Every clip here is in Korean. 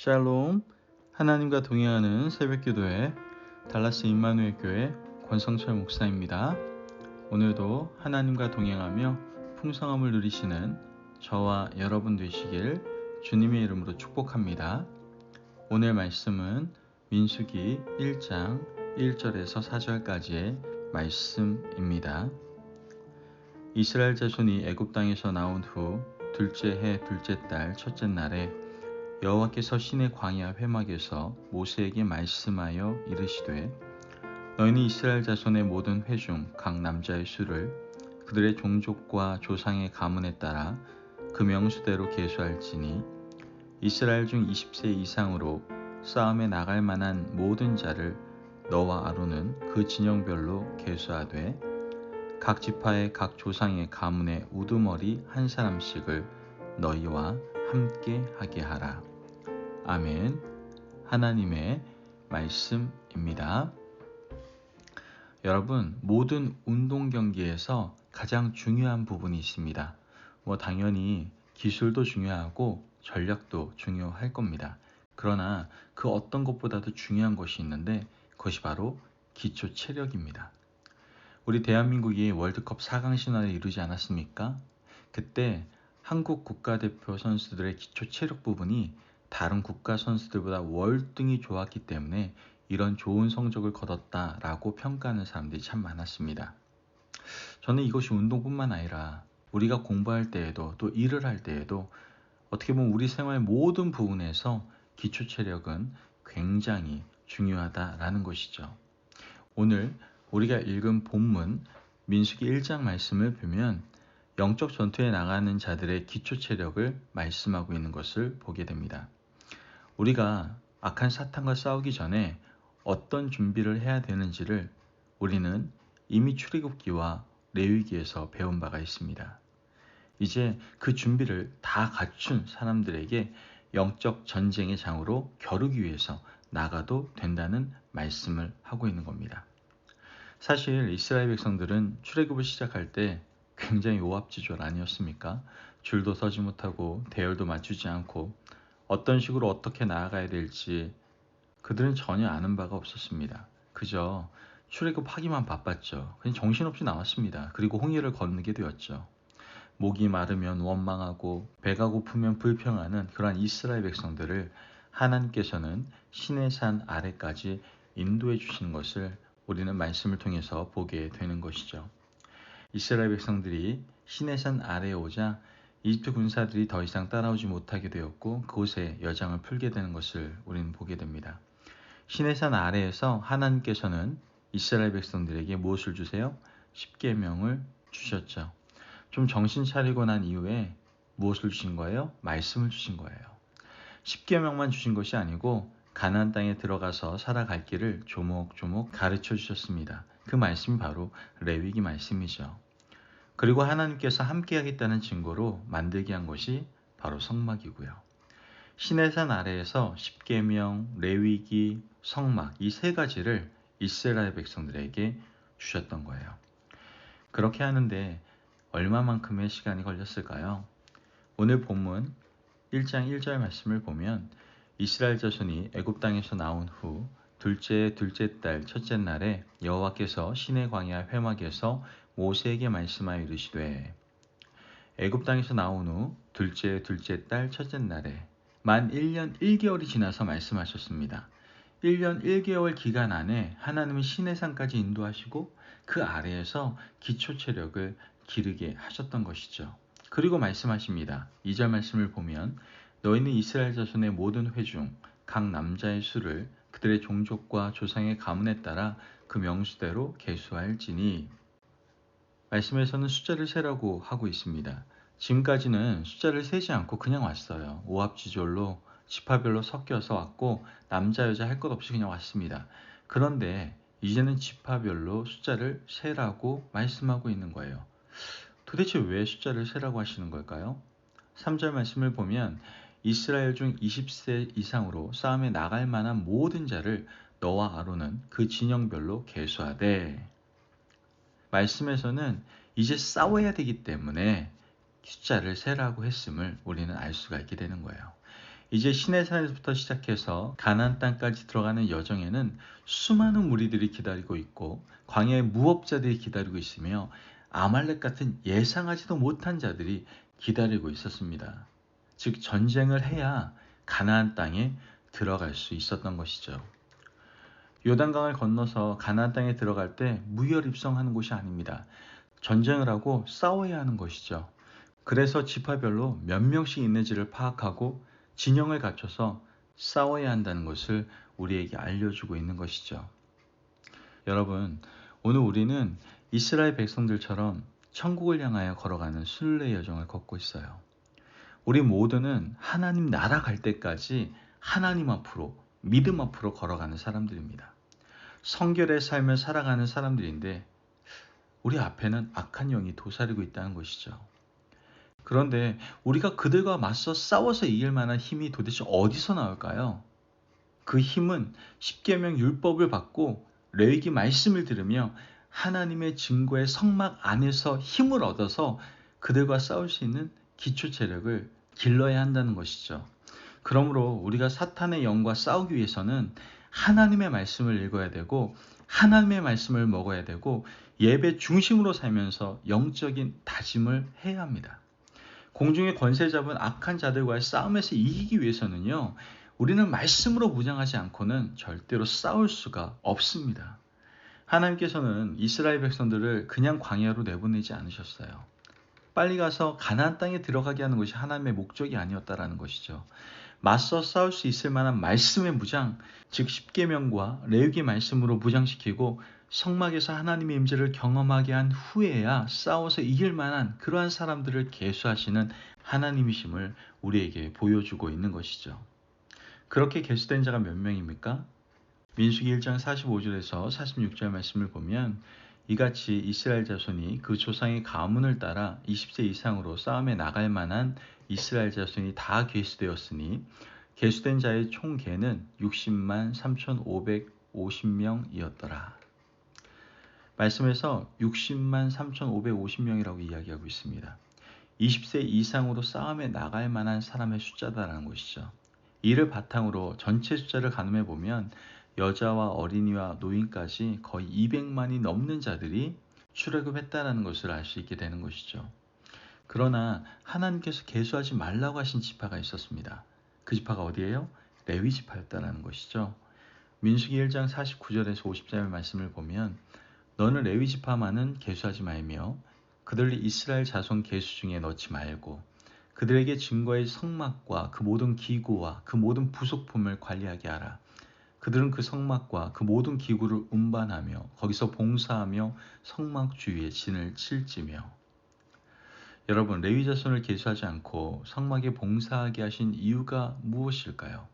샬롬, 하나님과 동행하는 새벽기도회 달라스 임마누엘 교회 권성철 목사입니다. 오늘도 하나님과 동행하며 풍성함을 누리시는 저와 여러분 되시길 주님의 이름으로 축복합니다. 오늘 말씀은 민수기 1장 1절에서 4절까지의 말씀입니다. 이스라엘 자손이 애굽 땅에서 나온 후 둘째 해 둘째 달 첫째 날에 여호와께서 시내 광야 회막에서 모세에게 말씀하여 이르시되 너희는 이스라엘 자손의 모든 회 중 각 남자의 수를 그들의 종족과 조상의 가문에 따라 그 명수대로 계수할지니 이스라엘 중 20세 이상으로 싸움에 나갈 만한 모든 자를 너와 아론은 그 진영별로 계수하되 각 지파의 각 조상의 가문의 우두머리 한 사람씩을 너희와 함께 하게 하라. 아멘. 하나님의 말씀입니다. 여러분, 모든 운동 경기에서 가장 중요한 부분이 있습니다. 당연히 기술도 중요하고 전략도 중요할 겁니다. 그러나 그 어떤 것보다도 중요한 것이 있는데 그것이 바로 기초 체력입니다. 우리 대한민국이 월드컵 4강 신화를 이루지 않았습니까? 그때 한국 국가대표 선수들의 기초 체력 부분이 다른 국가 선수들보다 월등히 좋았기 때문에 이런 좋은 성적을 거뒀다라고 평가하는 사람들이 참 많았습니다. 저는 이것이 운동뿐만 아니라 우리가 공부할 때에도 또 일을 할 때에도 어떻게 보면 우리 생활 모든 부분에서 기초 체력은 굉장히 중요하다라는 것이죠. 오늘 우리가 읽은 본문 민수기 1장 말씀을 보면 영적 전투에 나가는 자들의 기초 체력을 말씀하고 있는 것을 보게 됩니다. 우리가 악한 사탄과 싸우기 전에 어떤 준비를 해야 되는지를 우리는 이미 출애굽기와 레위기에서 배운 바가 있습니다. 이제 그 준비를 다 갖춘 사람들에게 영적 전쟁의 장으로 겨루기 위해서 나가도 된다는 말씀을 하고 있는 겁니다. 사실 이스라엘 백성들은 출애굽을 시작할 때 굉장히 오합지졸 아니었습니까? 줄도 서지 못하고 대열도 맞추지 않고 어떤 식으로 어떻게 나아가야 될지 그들은 전혀 아는 바가 없었습니다. 그저 출애굽하기만 바빴죠. 그냥 정신없이 나왔습니다. 그리고 홍해를 건너게 되었죠. 목이 마르면 원망하고 배가 고프면 불평하는 그러한 이스라엘 백성들을 하나님께서는 시내산 아래까지 인도해 주시는 것을 우리는 말씀을 통해서 보게 되는 것이죠. 이스라엘 백성들이 시내산 아래에 오자 이집트 군사들이 더 이상 따라오지 못하게 되었고 그곳에 여장을 풀게 되는 것을 우리는 보게 됩니다. 시내산 아래에서 하나님께서는 이스라엘 백성들에게 무엇을 주세요? 십계명을 주셨죠. 좀 정신 차리고 난 이후에 무엇을 주신 거예요? 말씀을 주신 거예요. 십계명만 주신 것이 아니고 가나안 땅에 들어가서 살아갈 길을 조목조목 가르쳐 주셨습니다. 그 말씀이 바로 레위기 말씀이죠. 그리고 하나님께서 함께 하겠다는 증거로 만들게 한 것이 바로 성막이고요. 시내산 아래에서 십계명, 레위기, 성막 이 세 가지를 이스라엘 백성들에게 주셨던 거예요. 그렇게 하는데 얼마만큼의 시간이 걸렸을까요? 오늘 본문 1장 1절 말씀을 보면 이스라엘 자손이 애굽 땅에서 나온 후 둘째 달 첫째 날에 여호와께서 시내 광야 회막에서 모세에게 말씀하여 이르시되 애굽 땅에서 나온 후 둘째 달 첫째 날에 만 1년 1개월이 지나서 말씀하셨습니다. 1년 1개월 기간 안에 하나님은 시내산까지 인도하시고 그 아래에서 기초 체력을 기르게 하셨던 것이죠. 그리고 말씀하십니다. 2절 말씀을 보면 너희는 이스라엘 자손의 모든 회 중 각 남자의 수를 그들의 종족과 조상의 가문에 따라 그 명수대로 계수할지니 말씀에서는 숫자를 세라고 하고 있습니다. 지금까지는 숫자를 세지 않고 그냥 왔어요. 오합지졸로 지파별로 섞여서 왔고 남자 여자 할 것 없이 그냥 왔습니다. 그런데 이제는 지파별로 숫자를 세라고 말씀하고 있는 거예요. 도대체 왜 숫자를 세라고 하시는 걸까요? 3절 말씀을 보면 이스라엘 중 20세 이상으로 싸움에 나갈 만한 모든 자를 너와 아론은 그 진영별로 계수하되 말씀에서는 이제 싸워야 되기 때문에 숫자를 세라고 했음을 우리는 알 수가 있게 되는 거예요. 이제 시내산에서부터 시작해서 가나안 땅까지 들어가는 여정에는 수많은 무리들이 기다리고 있고 광야의 무업자들이 기다리고 있으며 아말렉 같은 예상하지도 못한 자들이 기다리고 있었습니다. 즉 전쟁을 해야 가나안 땅에 들어갈 수 있었던 것이죠. 요단강을 건너서 가나안 땅에 들어갈 때 무혈 입성하는 곳이 아닙니다. 전쟁을 하고 싸워야 하는 것이죠. 그래서 지파별로 몇 명씩 있는지를 파악하고 진영을 갖춰서 싸워야 한다는 것을 우리에게 알려주고 있는 것이죠. 여러분, 오늘 우리는 이스라엘 백성들처럼 천국을 향하여 걸어가는 순례의 여정을 걷고 있어요. 우리 모두는 하나님 나라 갈 때까지 하나님 앞으로, 믿음 앞으로 걸어가는 사람들입니다. 성결의 삶을 살아가는 사람들인데 우리 앞에는 악한 영이 도사리고 있다는 것이죠. 그런데 우리가 그들과 맞서 싸워서 이길 만한 힘이 도대체 어디서 나올까요? 그 힘은 십계명 율법을 받고 레위기 말씀을 들으며 하나님의 증거의 성막 안에서 힘을 얻어서 그들과 싸울 수 있는 기초 체력을 길러야 한다는 것이죠. 그러므로 우리가 사탄의 영과 싸우기 위해서는 하나님의 말씀을 읽어야 되고 하나님의 말씀을 먹어야 되고 예배 중심으로 살면서 영적인 다짐을 해야 합니다. 공중의 권세 잡은 악한 자들과의 싸움에서 이기기 위해서는요, 우리는 말씀으로 무장하지 않고는 절대로 싸울 수가 없습니다. 하나님께서는 이스라엘 백성들을 그냥 광야로 내보내지 않으셨어요. 빨리 가서 가나안 땅에 들어가게 하는 것이 하나님의 목적이 아니었다라는 것이죠. 맞서 싸울 수 있을 만한 말씀의 무장, 즉 십계명과 레위기 말씀으로 무장시키고 성막에서 하나님의 임재를 경험하게 한 후에야 싸워서 이길 만한 그러한 사람들을 계수하시는 하나님이심을 우리에게 보여주고 있는 것이죠. 그렇게 계수된 자가 몇 명입니까? 민수기 1장 45절에서 46절 말씀을 보면 이같이 이스라엘 자손이 그 조상의 가문을 따라 20세 이상으로 싸움에 나갈 만한 이스라엘 자손이 다 계수되었으니 계수된 자의 총 계는 60만 3,550명이었더라. 말씀에서 60만 3,550명이라고 이야기하고 있습니다. 20세 이상으로 싸움에 나갈 만한 사람의 숫자다라는 것이죠. 이를 바탕으로 전체 숫자를 가늠해 보면 여자와 어린이와 노인까지 거의 200만이 넘는 자들이 출애굽했다는 것을 알 수 있게 되는 것이죠. 그러나 하나님께서 계수하지 말라고 하신 지파가 있었습니다. 그 지파가 어디예요? 레위 지파였다는 것이죠. 민수기 1장 49절에서 50절 말씀을 보면 너는 레위 지파만은 계수하지 말며 그들을 이스라엘 자손 계수 중에 넣지 말고 그들에게 증거의 성막과 그 모든 기구와 그 모든 부속품을 관리하게 하라. 그들은 그 성막과 그 모든 기구를 운반하며 거기서 봉사하며 성막 주위에 진을 칠지며. 여러분, 레위 자손을 계수하지 않고 성막에 봉사하게 하신 이유가 무엇일까요?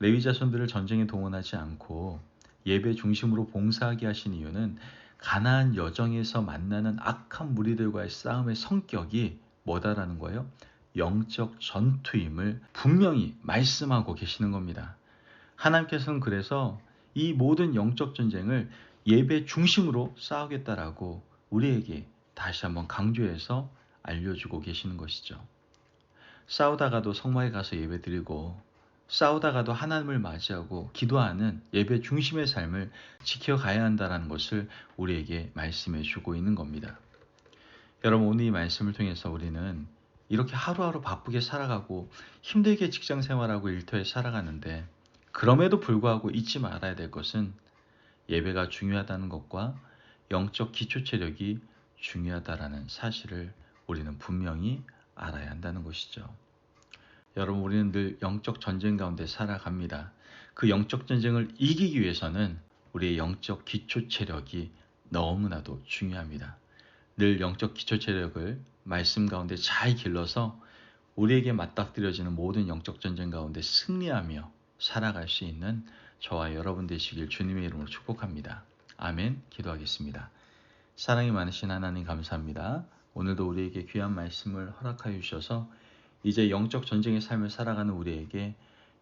레위 자손들을 전쟁에 동원하지 않고 예배 중심으로 봉사하게 하신 이유는 가나안 여정에서 만나는 악한 무리들과의 싸움의 성격이 뭐다라는 거예요? 영적 전투임을 분명히 말씀하고 계시는 겁니다. 하나님께서는 그래서 이 모든 영적 전쟁을 예배 중심으로 싸우겠다라고 우리에게 다시 한번 강조해서 알려주고 계시는 것이죠. 싸우다가도 성막에 가서 예배 드리고 싸우다가도 하나님을 맞이하고 기도하는 예배 중심의 삶을 지켜가야 한다는 것을 우리에게 말씀해 주고 있는 겁니다. 여러분, 오늘 이 말씀을 통해서 우리는 이렇게 하루하루 바쁘게 살아가고 힘들게 직장 생활하고 일터에 살아가는데 그럼에도 불구하고 잊지 말아야 될 것은 예배가 중요하다는 것과 영적 기초 체력이 중요하다라는 사실을 우리는 분명히 알아야 한다는 것이죠. 여러분, 우리는 늘 영적 전쟁 가운데 살아갑니다. 그 영적 전쟁을 이기기 위해서는 우리의 영적 기초 체력이 너무나도 중요합니다. 늘 영적 기초 체력을 말씀 가운데 잘 길러서 우리에게 맞닥뜨려지는 모든 영적 전쟁 가운데 승리하며 살아갈 수 있는 저와 여러분 되시길 주님의 이름으로 축복합니다. 아멘. 기도하겠습니다. 사랑이 많으신 하나님 감사합니다. 오늘도 우리에게 귀한 말씀을 허락하여 주셔서 이제 영적 전쟁의 삶을 살아가는 우리에게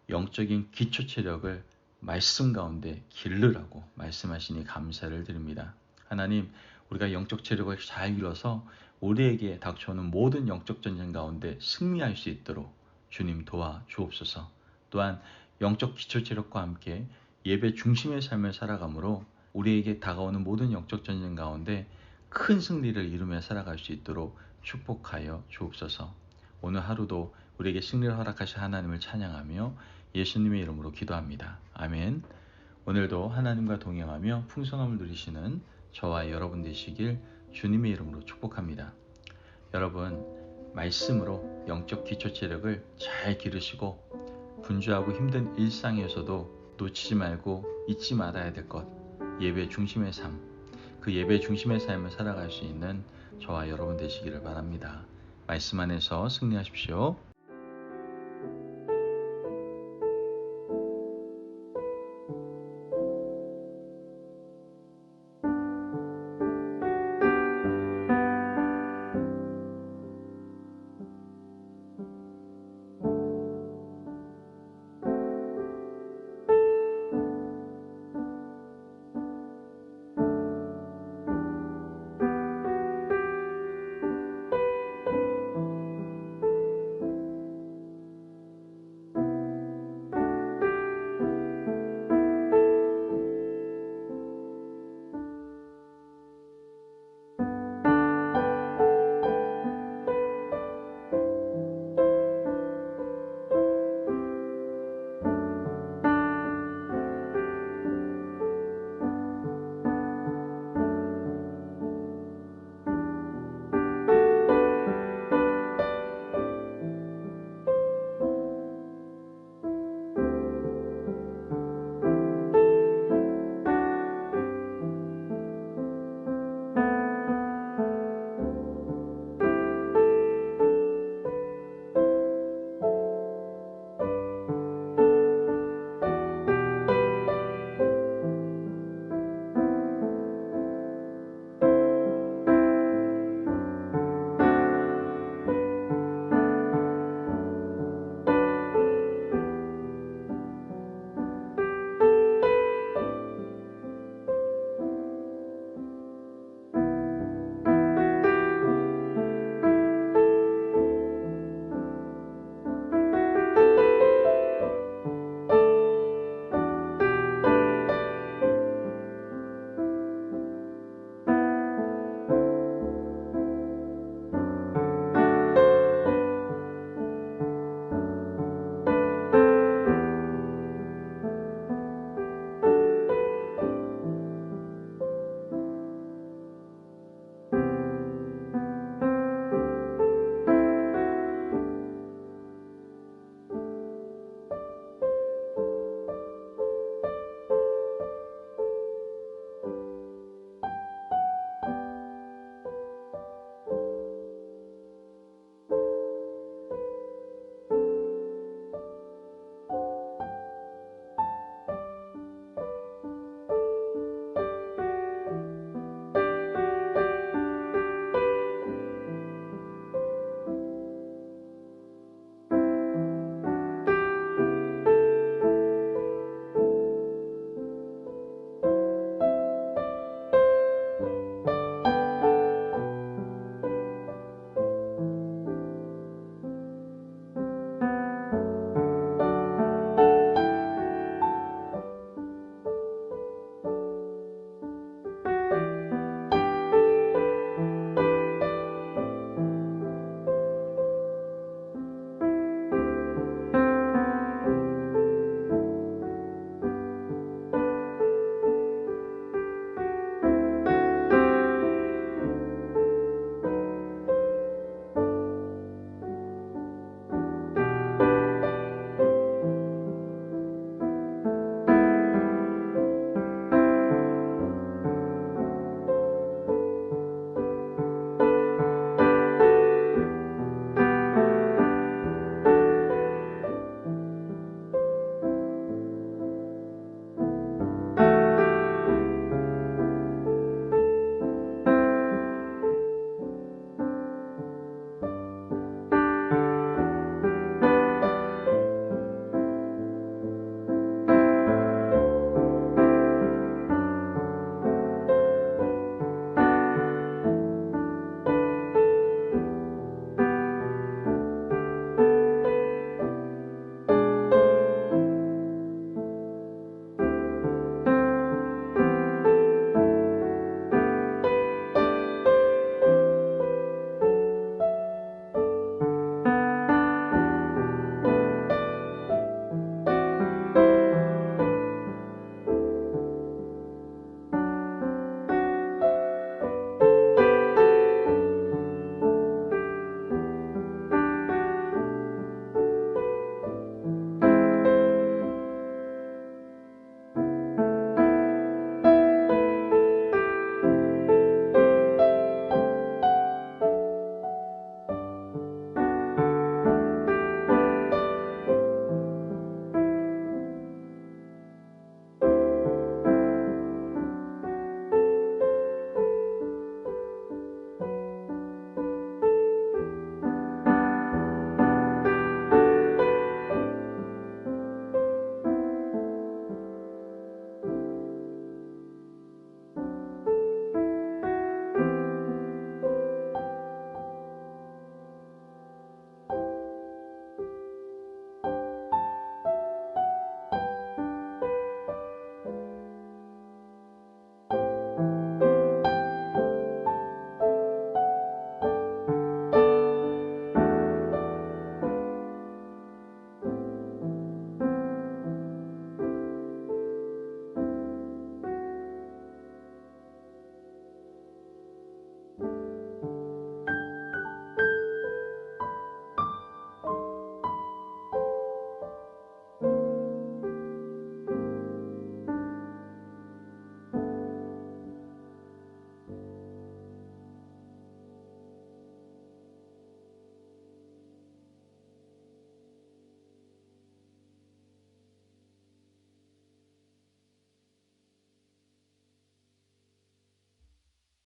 영적인 기초 체력을 말씀 가운데 기르라고 말씀하시니 감사를 드립니다. 하나님, 우리가 영적 체력을 잘 길러서 우리에게 닥쳐오는 모든 영적 전쟁 가운데 승리할 수 있도록 주님 도와 주옵소서. 또한 영적 기초체력과 함께 예배 중심의 삶을 살아가므로 우리에게 다가오는 모든 영적 전쟁 가운데 큰 승리를 이루며 살아갈 수 있도록 축복하여 주옵소서. 오늘 하루도 우리에게 승리를 허락하신 하나님을 찬양하며 예수님의 이름으로 기도합니다. 아멘. 오늘도 하나님과 동행하며 풍성함을 누리시는 저와 여러분 되시길 주님의 이름으로 축복합니다. 여러분, 말씀으로 영적 기초 체력을 잘 기르시고 분주하고 힘든 일상에서도 놓치지 말고 잊지 말아야 될 것, 예배 중심의 삶, 그 예배 중심의 삶을 살아갈 수 있는 저와 여러분 되시기를 바랍니다. 말씀 안에서 승리하십시오.